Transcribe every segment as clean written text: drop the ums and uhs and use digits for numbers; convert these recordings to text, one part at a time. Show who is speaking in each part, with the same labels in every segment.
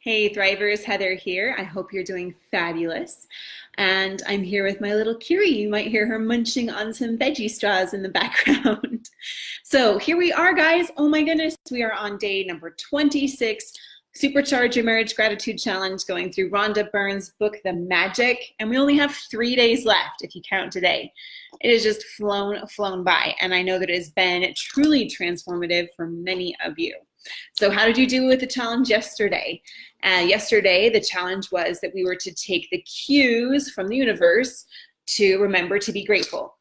Speaker 1: Hey Thrivers, Heather here. I hope you're doing fabulous. And I'm here with my little Curie. You might hear her munching on some veggie straws in the background. So here we are, guys. Oh my goodness, we are on day number 26, Supercharge Your Marriage Gratitude Challenge, going through Rhonda Byrne's book, The Magic. And we only have 3 days left if you count today. It has just flown by. And I know that it has been truly transformative for many of you. So how did you do with the challenge yesterday? Yesterday, the challenge was that we were to take the cues from the universe to remember to be grateful.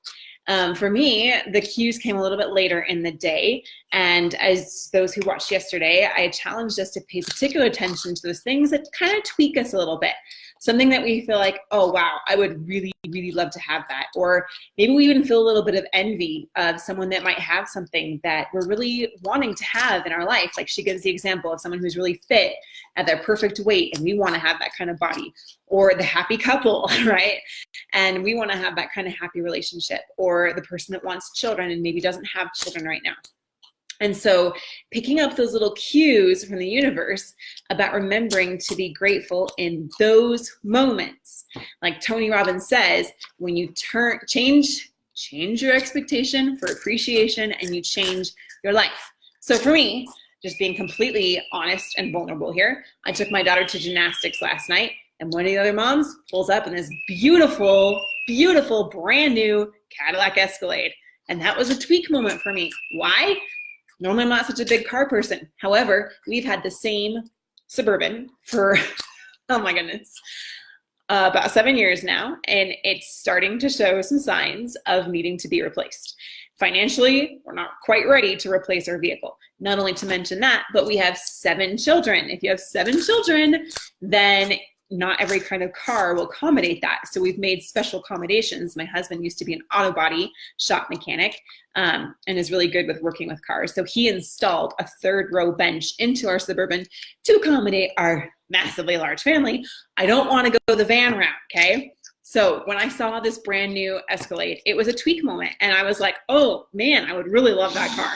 Speaker 1: For me, the cues came a little bit later in the day. And as those who watched yesterday, I challenged us to pay particular attention to those things that kind of tweak us a little bit. Something that we feel like, oh, wow, I would really, really love to have that. Or maybe we even feel a little bit of envy of someone that might have something that we're really wanting to have in our life. Like she gives the example of someone who's really fit at their perfect weight, and we want to have that kind of body. Or the happy couple, right? And we want to have that kind of happy relationship. Or the person that wants children and maybe doesn't have children right now. And so picking up those little cues from the universe about remembering to be grateful in those moments. Like Tony Robbins says, when you change your expectation for appreciation and you change your life. So for me, just being completely honest and vulnerable here, I took my daughter to gymnastics last night, and one of the other moms pulls up in this beautiful, beautiful, brand new Cadillac Escalade. And that was a tweak moment for me. Why? Normally, I'm not such a big car person. However, we've had the same Suburban for, oh my goodness, about 7 years now, and it's starting to show some signs of needing to be replaced. Financially, we're not quite ready to replace our vehicle. Not only to mention that, but we have 7 children. If you have 7 children, then not every kind of car will accommodate that. So we've made special accommodations. My husband used to be an auto body shop mechanic and is really good with working with cars. So he installed a 3rd row bench into our Suburban to accommodate our massively large family. I don't want to go the van route, okay? So when I saw this brand new Escalade, it was a tweak moment. And I was like, oh man, I would really love that car.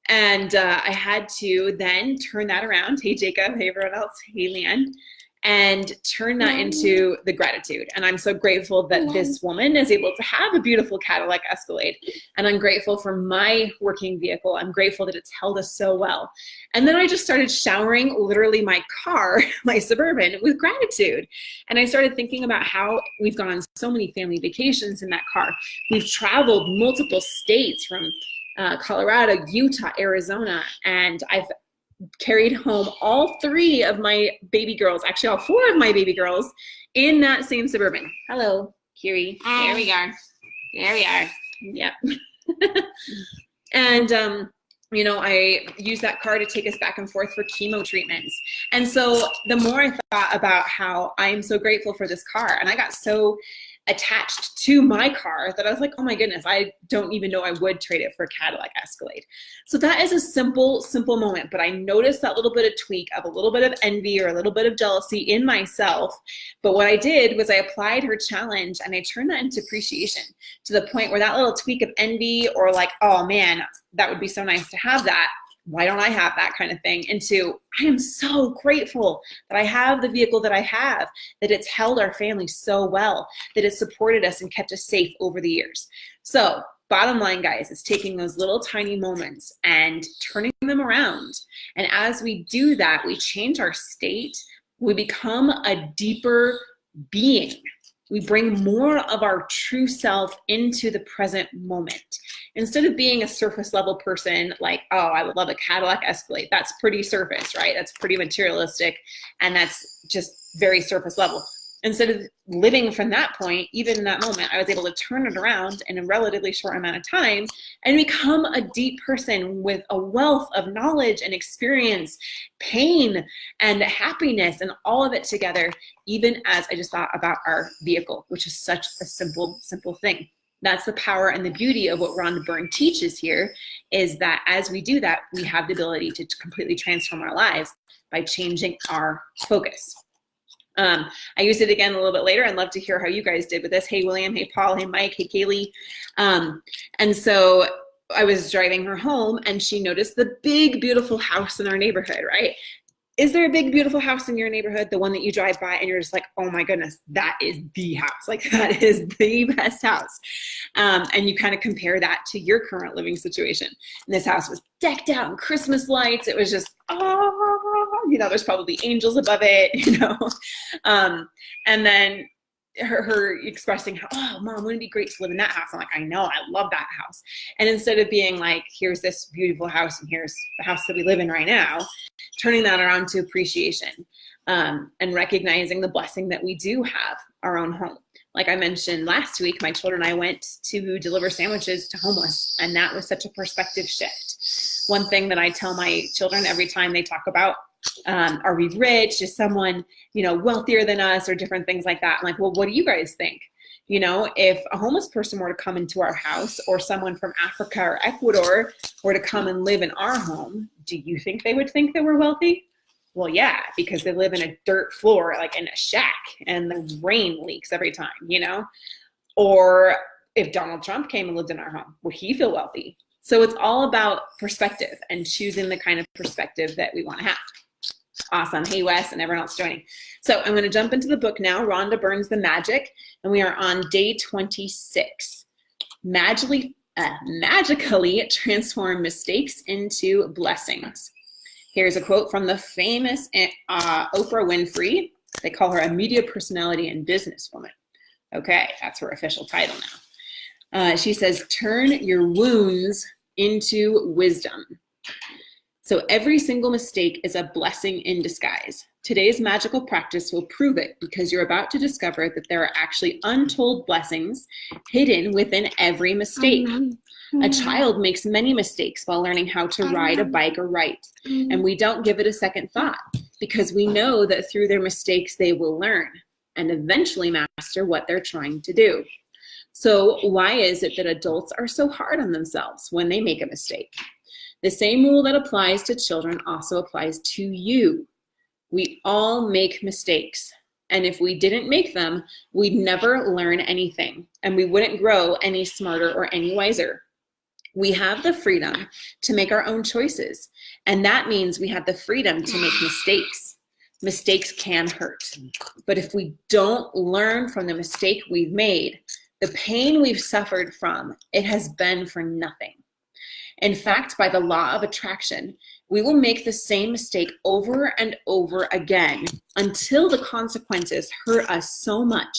Speaker 1: And I had to then turn that around. Hey, Jacob. Hey, everyone else. Hey, Leanne. And turn that into the gratitude. And I'm so grateful that this woman is able to have a beautiful Cadillac Escalade. And I'm grateful for my working vehicle. I'm grateful that it's held us so well. And then I just started showering literally my car, my Suburban, with gratitude. And I started thinking about how we've gone on so many family vacations in that car. We've traveled multiple states from Colorado, Utah, Arizona, and I've carried home all 3 of my baby girls, actually all 4 of my baby girls, in that same Suburban. Hello, Curie. There we are. There we are. Yep. And, you know, I use that car to take us back and forth for chemo treatments. And so the more I thought about how I am so grateful for this car, and I got so attached to my car that I was like, oh my goodness, I don't even know I would trade it for a Cadillac Escalade. So that is a simple moment, but I noticed that little bit of tweak of a little bit of envy or a little bit of jealousy in myself. But what I did was I applied her challenge and I turned that into appreciation to the point where that little tweak of envy or like, oh man, that would be so nice to have that. Why don't I have that kind of thing? Into, I am so grateful that I have the vehicle that I have, that it's held our family so well, that it's supported us and kept us safe over the years. So bottom line, guys, is taking those little tiny moments and turning them around. And as we do that, we change our state. We become a deeper being. We bring more of our true self into the present moment. Instead of being a surface level person like, oh, I would love a Cadillac Escalade. That's pretty surface, right? That's pretty materialistic. And that's just very surface level. Instead of living from that point, even in that moment, I was able to turn it around in a relatively short amount of time and become a deep person with a wealth of knowledge and experience, pain and happiness, and all of it together, even as I just thought about our vehicle, which is such a simple thing. That's the power and the beauty of what Rhonda Byrne teaches here, is that as we do that, we have the ability to completely transform our lives by changing our focus. I used it again a little bit later and love to hear how you guys did with this. Hey, William. Hey, Paul. Hey, Mike. Hey, Kaylee. And so I was driving her home and she noticed the big, beautiful house in our neighborhood, right? Is there a big, beautiful house in your neighborhood, the one that you drive by and you're just like, oh my goodness, that is the house. Like that is the best house. And you kind of compare that to your current living situation. And this house was decked out in Christmas lights. It was just, there's probably angels above it, and then her expressing how, oh, Mom, wouldn't it be great to live in that house? I'm like, I know, I love that house. And instead of being like, here's this beautiful house and here's the house that we live in right now, turning that around to appreciation, and recognizing the blessing that we do have our own home. Like I mentioned last week, my children and I went to deliver sandwiches to homeless, and that was such a perspective shift. One thing that I tell my children every time they talk about, are we rich? Is someone, wealthier than us, or different things like that? I'm like, well, what do you guys think? If a homeless person were to come into our house, or someone from Africa or Ecuador were to come and live in our home, do you think they would think that we're wealthy? Well, yeah, because they live in a dirt floor, like in a shack, and the rain leaks every time, Or if Donald Trump came and lived in our home, would he feel wealthy? So it's all about perspective and choosing the kind of perspective that we want to have. Awesome. Hey, Wes, and everyone else joining. So I'm going to jump into the book now. Rhonda Burns the Magic, and we are on day 26. Magically transform mistakes into blessings. Here's a quote from the famous Oprah Winfrey. They call her a media personality and businesswoman. Okay, that's her official title now. She says, turn your wounds into wisdom. So every single mistake is a blessing in disguise. Today's magical practice will prove it, because you're about to discover that there are actually untold blessings hidden within every mistake. A child makes many mistakes while learning how to ride a bike or write, and we don't give it a second thought, because we know that through their mistakes they will learn and eventually master what they're trying to do. So why is it that adults are so hard on themselves when they make a mistake? The same rule that applies to children also applies to you. We all make mistakes. And if we didn't make them, we'd never learn anything, and we wouldn't grow any smarter or any wiser. We have the freedom to make our own choices, and that means we have the freedom to make mistakes. Mistakes can hurt, but if we don't learn from the mistake we've made, the pain we've suffered from, it has been for nothing. In fact, by the law of attraction, we will make the same mistake over and over again until the consequences hurt us so much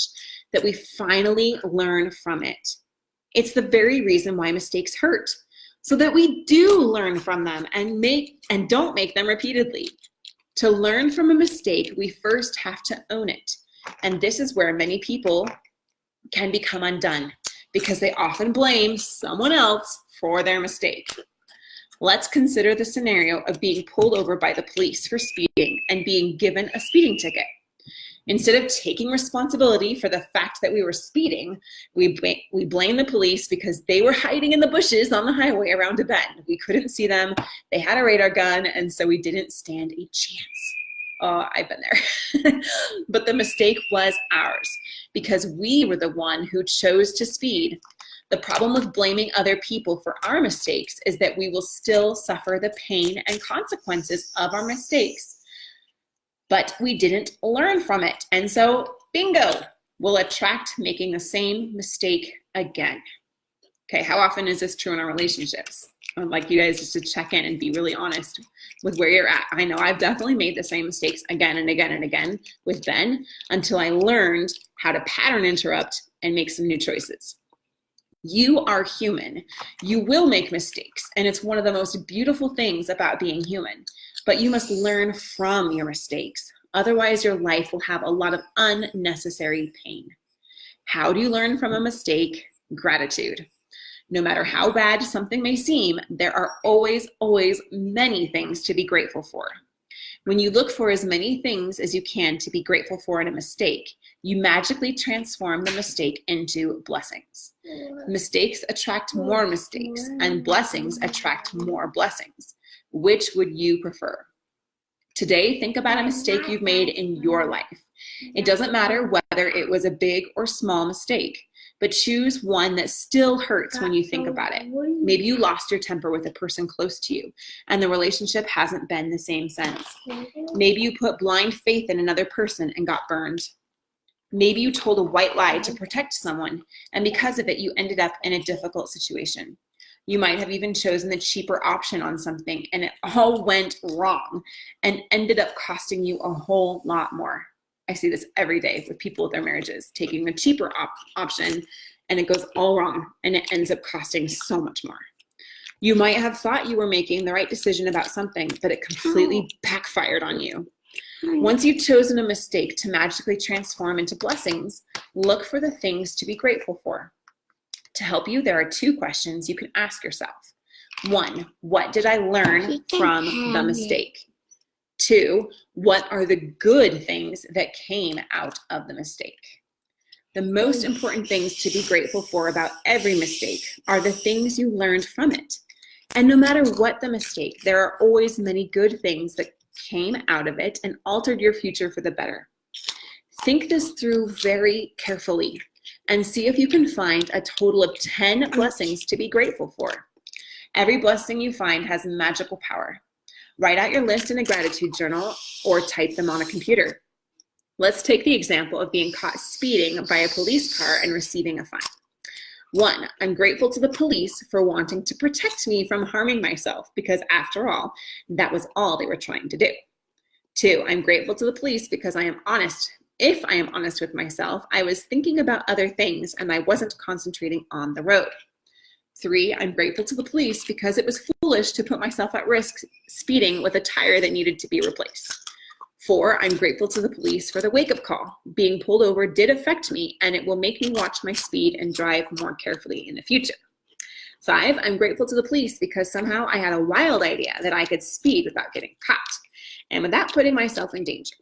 Speaker 1: that we finally learn from it. It's the very reason why mistakes hurt, so that we do learn from them and don't make them repeatedly. To learn from a mistake, we first have to own it. And this is where many people can become undone, because they often blame someone else for their mistake. Let's consider the scenario of being pulled over by the police for speeding and being given a speeding ticket. Instead of taking responsibility for the fact that we were speeding, we blame the police because they were hiding in the bushes on the highway around a bend. We couldn't see them, they had a radar gun, and so we didn't stand a chance. Oh, I've been there. But the mistake was ours, because we were the one who chose to speed. The problem with blaming other people for our mistakes is that we will still suffer the pain and consequences of our mistakes. But we didn't learn from it. And so, bingo, we'll attract making the same mistake again. Okay, how often is this true in our relationships? I'd like you guys just to check in and be really honest with where you're at. I know I've definitely made the same mistakes again and again and again with Ben, until I learned how to pattern interrupt and make some new choices. You are human. You will make mistakes, and it's one of the most beautiful things about being human. But you must learn from your mistakes. Otherwise, your life will have a lot of unnecessary pain. How do you learn from a mistake? Gratitude. No matter how bad something may seem, there are always, always many things to be grateful for. When you look for as many things as you can to be grateful for in a mistake, you magically transform the mistake into blessings. Mistakes attract more mistakes, and blessings attract more blessings. Which would you prefer? Today, think about a mistake you've made in your life. It doesn't matter whether it was a big or small mistake. but choose one that still hurts when you think about it. Maybe you lost your temper with a person close to you, and the relationship hasn't been the same since. Maybe you put blind faith in another person and got burned. Maybe you told a white lie to protect someone, and because of it, you ended up in a difficult situation. You might have even chosen the cheaper option on something, and it all went wrong and ended up costing you a whole lot more. I see this every day with people with their marriages, taking the cheaper option, and it goes all wrong, and it ends up costing so much more. You might have thought you were making the right decision about something, but it completely backfired on you. Once you've chosen a mistake to magically transform into blessings, look for the things to be grateful for. To help you, there are 2 questions you can ask yourself. 1, what did I learn from the mistake? 2, what are the good things that came out of the mistake? The most important things to be grateful for about every mistake are the things you learned from it. And no matter what the mistake, there are always many good things that came out of it and altered your future for the better. Think this through very carefully and see if you can find a total of 10 blessings to be grateful for. Every blessing you find has magical power. Write out your list in a gratitude journal or type them on a computer. Let's take the example of being caught speeding by a police car and receiving a fine. 1, I'm grateful to the police for wanting to protect me from harming myself because after all, that was all they were trying to do. 2, I'm grateful to the police because I am honest. If I am honest with myself, I was thinking about other things and I wasn't concentrating on the road. 3, I'm grateful to the police because it was foolish to put myself at risk speeding with a tire that needed to be replaced. 4, I'm grateful to the police for the wake-up call. Being pulled over did affect me, and it will make me watch my speed and drive more carefully in the future. 5, I'm grateful to the police because somehow I had a wild idea that I could speed without getting caught, and without putting myself in danger.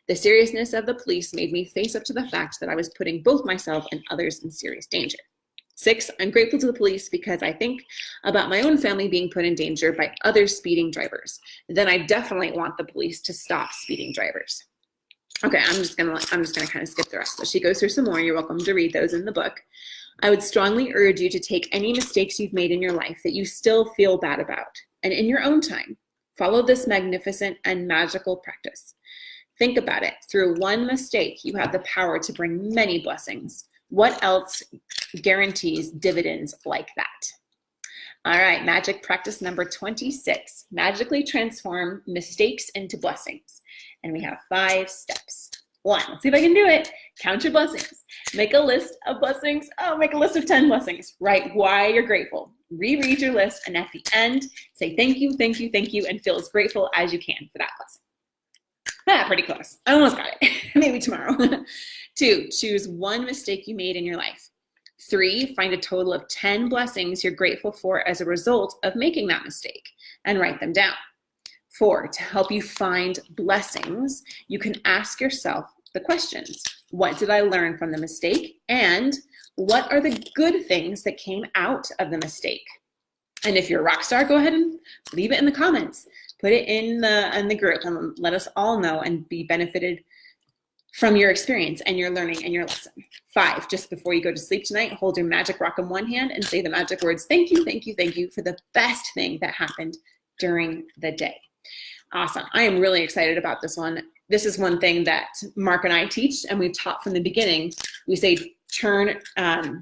Speaker 1: The seriousness of the police made me face up to the fact that I was putting both myself and others in serious danger. 6, I'm grateful to the police because I think about my own family being put in danger by other speeding drivers. Then I definitely want the police to stop speeding drivers. Okay, I'm just gonna kind of skip the rest. So she goes through some more. You're welcome to read those in the book. I would strongly urge you to take any mistakes you've made in your life that you still feel bad about, and in your own time, follow this magnificent and magical practice. Think about it. Through one mistake, you have the power to bring many blessings. What else guarantees dividends like that? All right, magic practice number 26. Magically transform mistakes into blessings. And we have 5 steps. 1, let's see if I can do it. Count your blessings. Make a list of blessings. Oh, make a list of 10 blessings. Write why you're grateful. Reread your list, and at the end, say thank you, thank you, thank you, and feel as grateful as you can for that blessing. Pretty close. I almost got it. Maybe tomorrow. 2, choose one mistake you made in your life. 3, find a total of 10 blessings you're grateful for as a result of making that mistake and write them down. 4, to help you find blessings, you can ask yourself the questions. What did I learn from the mistake? And what are the good things that came out of the mistake? And if you're a rock star, go ahead and leave it in the comments. Put it in the group and let us all know and be benefited from your experience and your learning and your lesson. 5, just before you go to sleep tonight, hold your magic rock in one hand and say the magic words, thank you, thank you, thank you, for the best thing that happened during the day. Awesome. I am really excited about this one. This is one thing that Mark and I teach, and we've taught from the beginning. We say turn, oh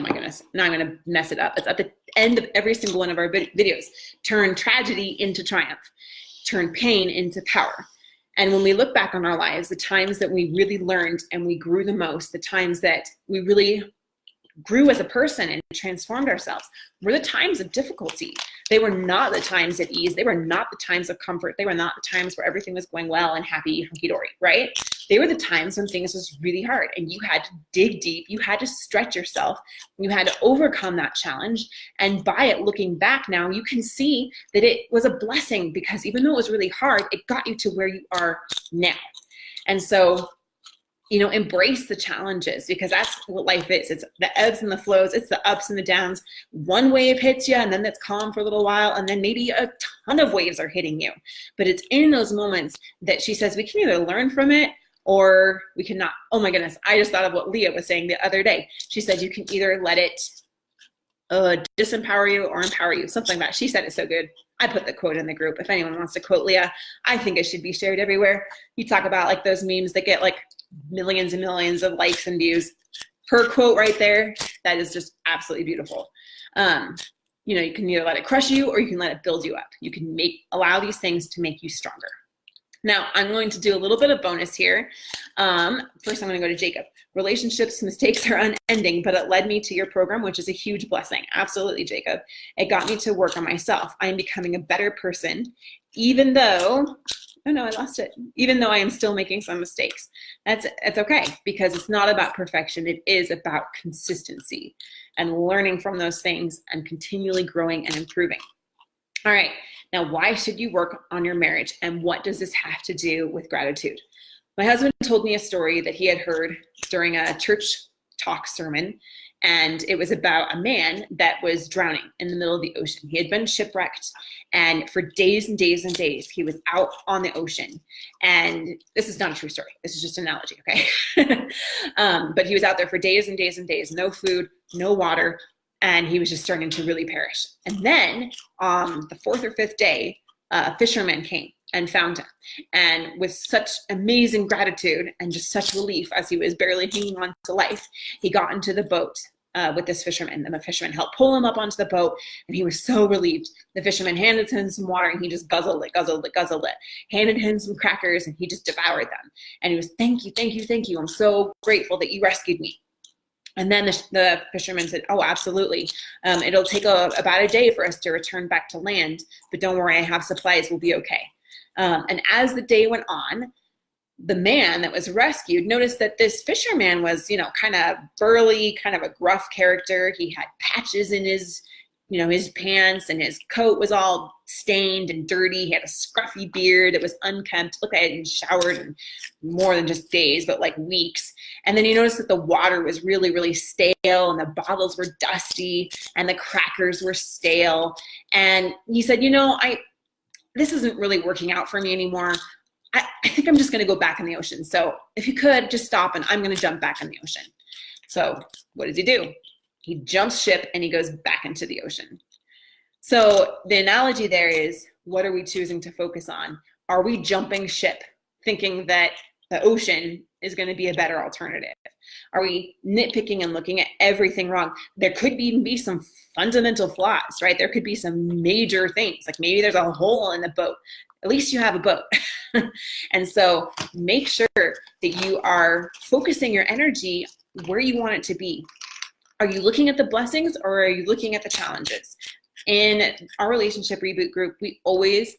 Speaker 1: my goodness, now I'm going to mess it up. It's at the end of every single one of our videos. Turn tragedy into triumph. Turn pain into power. And when we look back on our lives, the times that we really learned and we grew the most, the times that we really grew as a person and transformed ourselves, were the times of difficulty. They were not the times of ease. They were not the times of comfort. They were not the times where everything was going well and happy, hunky-dory, right? They were the times when things was really hard and you had to dig deep. You had to stretch yourself. You had to overcome that challenge. And by it, looking back now, you can see that it was a blessing because even though it was really hard, it got you to where you are now. And so, you know, embrace the challenges because that's what life is. It's the ebbs and the flows. It's the ups and the downs. One wave hits you and then it's calm for a little while and then maybe a ton of waves are hitting you. But it's in those moments that she says we can either learn from it or we cannot. Oh my goodness, I just thought of what Leah was saying the other day. She said you can either let it disempower you or empower you, something like that. She said it so good. I put the quote in the group. If anyone wants to quote Leah, I think it should be shared everywhere. You talk about like those memes that get like millions and millions of likes and views. Her quote right there, that is just absolutely beautiful. You can either let it crush you or you can let it build you up. You can allow these things to make you stronger. Now, I'm going to do a little bit of bonus here. First, I'm going to go to Jacob. Relationships, mistakes are unending, but it led me to your program, which is a huge blessing. Absolutely, Jacob. It got me to work on myself. I am becoming a better person, even though, oh no, I lost it. Even though I am still making some mistakes. It's okay, because it's not about perfection. It is about consistency and learning from those things and continually growing and improving. All right. Now, why should you work on your marriage, and what does this have to do with gratitude? My husband told me a story that he had heard during a church talk sermon, and it was about a man that was drowning in the middle of the ocean. He had been shipwrecked, and for days and days and days, he was out on the ocean. And this is not a true story. This is just an analogy, okay? But he was out there for days and days and days, no food, no water, and he was just starting to really perish. And then on the fourth or fifth day, a fisherman came and found him. And with such amazing gratitude and just such relief as he was barely hanging on to life, he got into the boat with this fisherman. And the fisherman helped pull him up onto the boat, and he was so relieved. The fisherman handed him some water, and he just guzzled it. Handed him some crackers, and he just devoured them. And he was, thank you, thank you, thank you. I'm so grateful that you rescued me. And then the fisherman said, oh, absolutely. It'll take about a day for us to return back to land, but don't worry, I have supplies, we'll be okay. And as the day went on, the man that was rescued noticed that this fisherman was, kind of burly, kind of a gruff character. He had patches in his pants, and his coat was all stained and dirty. He had a scruffy beard that was unkempt. Look, I hadn't showered in more than just days, but like weeks. And then he noticed that the water was really, really stale, and the bottles were dusty, and the crackers were stale. And he said, this isn't really working out for me anymore. I think I'm just going to go back in the ocean. So if you could just stop, and I'm going to jump back in the ocean. So what does he do? He jumps ship and he goes back into the ocean. So the analogy there is, what are we choosing to focus on? Are we jumping ship thinking that the ocean is going to be a better alternative? Are we nitpicking and looking at everything wrong? There could even be some fundamental flaws, right? There could be some major things, like maybe there's a hole in the boat. At least you have a boat. And so make sure that you are focusing your energy where you want it to be. Are you looking at the blessings, or are you looking at the challenges? In our relationship reboot group, we always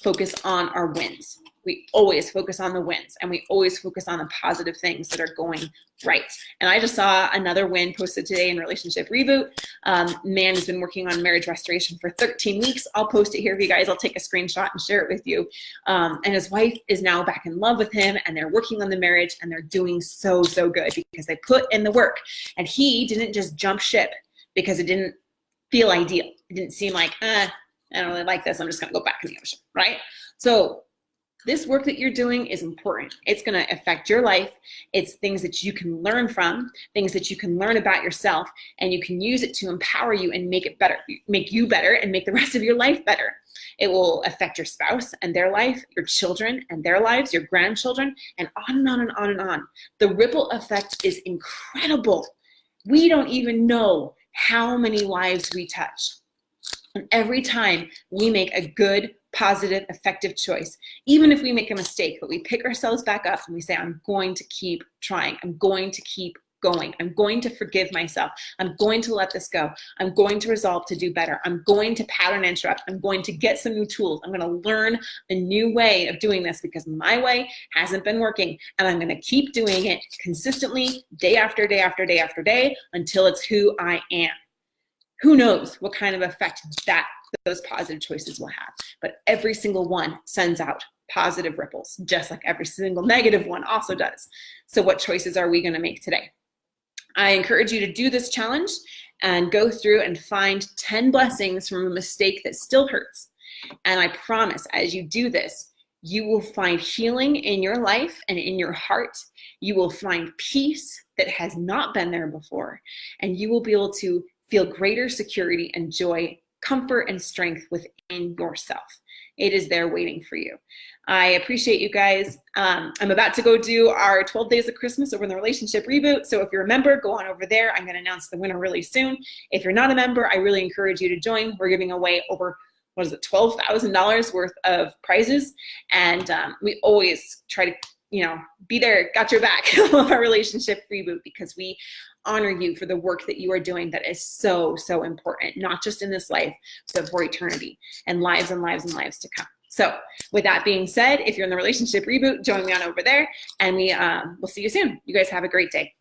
Speaker 1: focus on our wins. We always focus on the wins, and we always focus on the positive things that are going right. And I just saw another win posted today in Relationship Reboot. Man has been working on marriage restoration for 13 weeks. I'll post it here for you guys. I'll take a screenshot and share it with you. And his wife is now back in love with him, and they're working on the marriage, and they're doing so, so good because they put in the work. And he didn't just jump ship because it didn't feel ideal. It didn't seem like, I don't really like this. I'm just going to go back in the ocean, right? So this work that you're doing is important. It's going to affect your life. It's things that you can learn from, things that you can learn about yourself, and you can use it to empower you and make it better, make you better, and make the rest of your life better. It will affect your spouse and their life, your children and their lives, your grandchildren, and on and on and on and on. The ripple effect is incredible. We don't even know how many lives we touch. And every time we make a good, positive, effective choice, even if we make a mistake, but we pick ourselves back up and we say, I'm going to keep trying. I'm going to keep going. I'm going to forgive myself. I'm going to let this go. I'm going to resolve to do better. I'm going to pattern interrupt. I'm going to get some new tools. I'm going to learn a new way of doing this because my way hasn't been working. And I'm going to keep doing it consistently day after day after day after day until it's who I am. Who knows what kind of effect that those positive choices will have. But every single one sends out positive ripples, just like every single negative one also does. So what choices are we going to make today? I encourage you to do this challenge and go through and find 10 blessings from a mistake that still hurts. And I promise, as you do this, you will find healing in your life and in your heart. You will find peace that has not been there before, and you will be able to feel greater security and joy, comfort and strength within yourself. It is there waiting for you. I appreciate you guys. I'm about to go do our 12 Days of Christmas over in the Relationship Reboot. So if you're a member, go on over there. I'm going to announce the winner really soon. If you're not a member, I really encourage you to join. We're giving away over, $12,000 worth of prizes. And we always try to, be there, got your back of our Relationship Reboot, because we honor you for the work that you are doing that is so, so important, not just in this life, but for eternity and lives and lives and lives to come. So with that being said, if you're in the Relationship Reboot, join me on over there, and we'll see you soon. You guys have a great day.